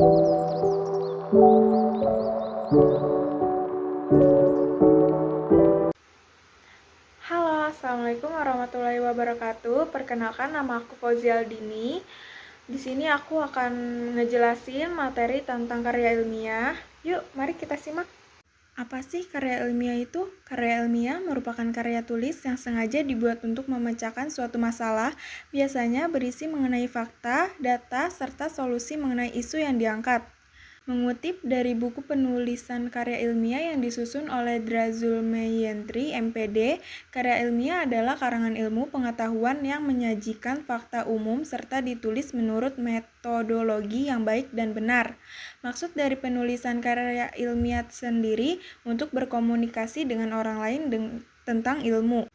Halo, Assalamualaikum warahmatullahi wabarakatuh. Perkenalkan, nama aku Fauzi Aldini. Di sini aku akan ngejelasin materi tentang karya ilmiah. Yuk, mari kita simak. Apa sih karya ilmiah itu? Karya ilmiah merupakan karya tulis yang sengaja dibuat untuk memecahkan suatu masalah, biasanya berisi mengenai fakta, data, serta solusi mengenai isu yang diangkat. Mengutip dari buku penulisan karya ilmiah yang disusun oleh Drazul Meyentri, MPD, karya ilmiah adalah karangan ilmu pengetahuan yang menyajikan fakta umum serta ditulis menurut metodologi yang baik dan benar. Maksud dari penulisan karya ilmiah sendiri untuk berkomunikasi dengan orang lain tentang ilmu.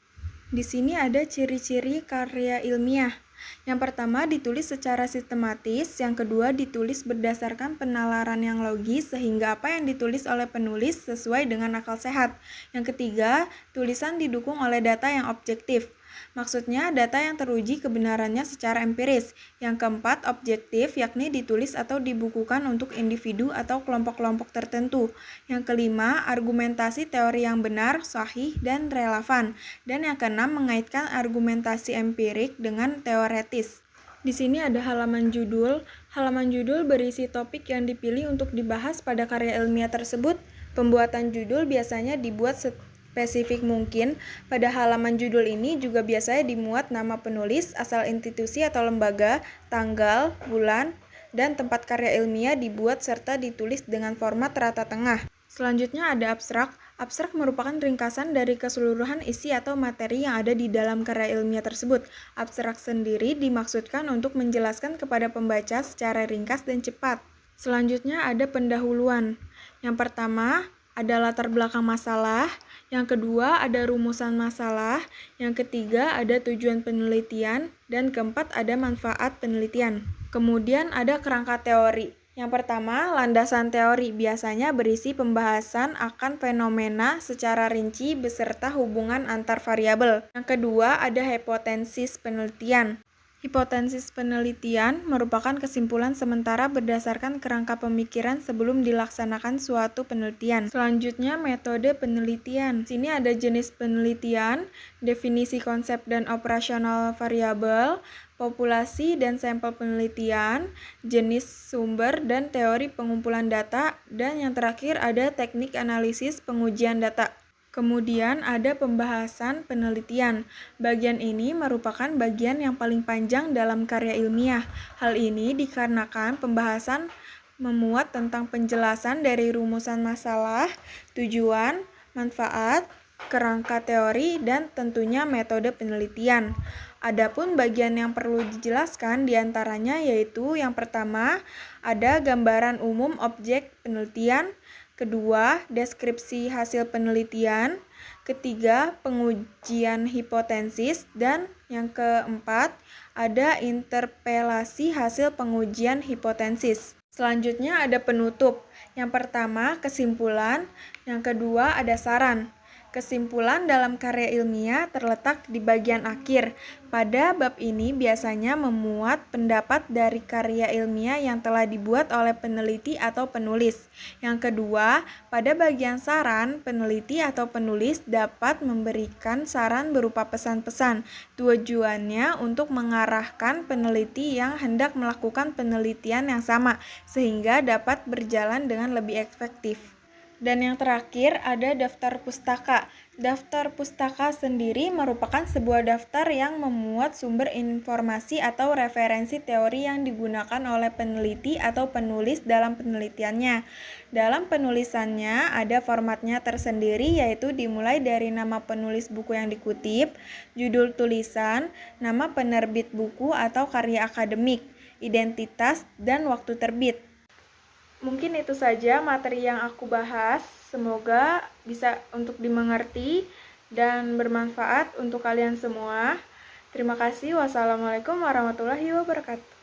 Di sini ada ciri-ciri karya ilmiah. Yang pertama, ditulis secara sistematis. Yang kedua, ditulis berdasarkan penalaran yang logis sehingga apa yang ditulis oleh penulis sesuai dengan akal sehat. Yang ketiga, tulisan didukung oleh data yang objektif. Maksudnya, data yang teruji kebenarannya secara empiris. Yang keempat, objektif, yakni ditulis atau dibukukan untuk individu atau kelompok-kelompok tertentu. Yang kelima, argumentasi teori yang benar, sahih, dan relevan. Dan yang keenam, mengaitkan argumentasi empirik dengan teoretis. Di sini ada halaman judul. Halaman judul berisi topik yang dipilih untuk dibahas pada karya ilmiah tersebut. Pembuatan judul biasanya dibuat spesifik mungkin. Pada halaman judul ini juga biasanya dimuat nama penulis, asal institusi atau lembaga, tanggal, bulan, dan tempat karya ilmiah dibuat serta ditulis dengan format rata tengah. Selanjutnya ada abstrak. Abstrak merupakan ringkasan dari keseluruhan isi atau materi yang ada di dalam karya ilmiah tersebut. Abstrak sendiri dimaksudkan untuk menjelaskan kepada pembaca secara ringkas dan cepat. Selanjutnya ada pendahuluan. Yang pertama ada latar belakang masalah, yang kedua ada rumusan masalah, yang ketiga ada tujuan penelitian, dan keempat ada manfaat penelitian. Kemudian ada kerangka teori. Yang pertama, landasan teori biasanya berisi pembahasan akan fenomena secara rinci beserta hubungan antar variabel. Yang kedua, ada hipotesis penelitian. Hipotesis penelitian merupakan kesimpulan sementara berdasarkan kerangka pemikiran sebelum dilaksanakan suatu penelitian. Selanjutnya, metode penelitian. Di sini ada jenis penelitian, definisi konsep dan operasional variabel, populasi dan sampel penelitian, jenis sumber dan teori pengumpulan data, dan yang terakhir ada teknik analisis pengujian data. Kemudian ada pembahasan penelitian. Bagian ini merupakan bagian yang paling panjang dalam karya ilmiah. Hal ini dikarenakan pembahasan memuat tentang penjelasan dari rumusan masalah, tujuan, manfaat, kerangka teori, dan tentunya metode penelitian. Adapun bagian yang perlu dijelaskan diantaranya yaitu yang pertama, ada gambaran umum objek penelitian, kedua, deskripsi hasil penelitian, ketiga, pengujian hipotesis, dan yang keempat, ada interpelasi hasil pengujian hipotesis. Selanjutnya ada penutup. Yang pertama, kesimpulan, yang kedua ada saran. Kesimpulan dalam karya ilmiah terletak di bagian akhir. Pada bab ini biasanya memuat pendapat dari karya ilmiah yang telah dibuat oleh peneliti atau penulis. Yang kedua, pada bagian saran, peneliti atau penulis dapat memberikan saran berupa pesan-pesan. Tujuannya untuk mengarahkan peneliti yang hendak melakukan penelitian yang sama, sehingga dapat berjalan dengan lebih efektif. Dan yang terakhir ada daftar pustaka. Daftar pustaka sendiri merupakan sebuah daftar yang memuat sumber informasi atau referensi teori yang digunakan oleh peneliti atau penulis dalam penelitiannya. Dalam penulisannya ada formatnya tersendiri, yaitu dimulai dari nama penulis buku yang dikutip, judul tulisan, nama penerbit buku atau karya akademik, identitas, dan waktu terbit. Mungkin itu saja materi yang aku bahas. Semoga bisa untuk dimengerti dan bermanfaat untuk kalian semua. Terima kasih. Wassalamualaikum warahmatullahi wabarakatuh.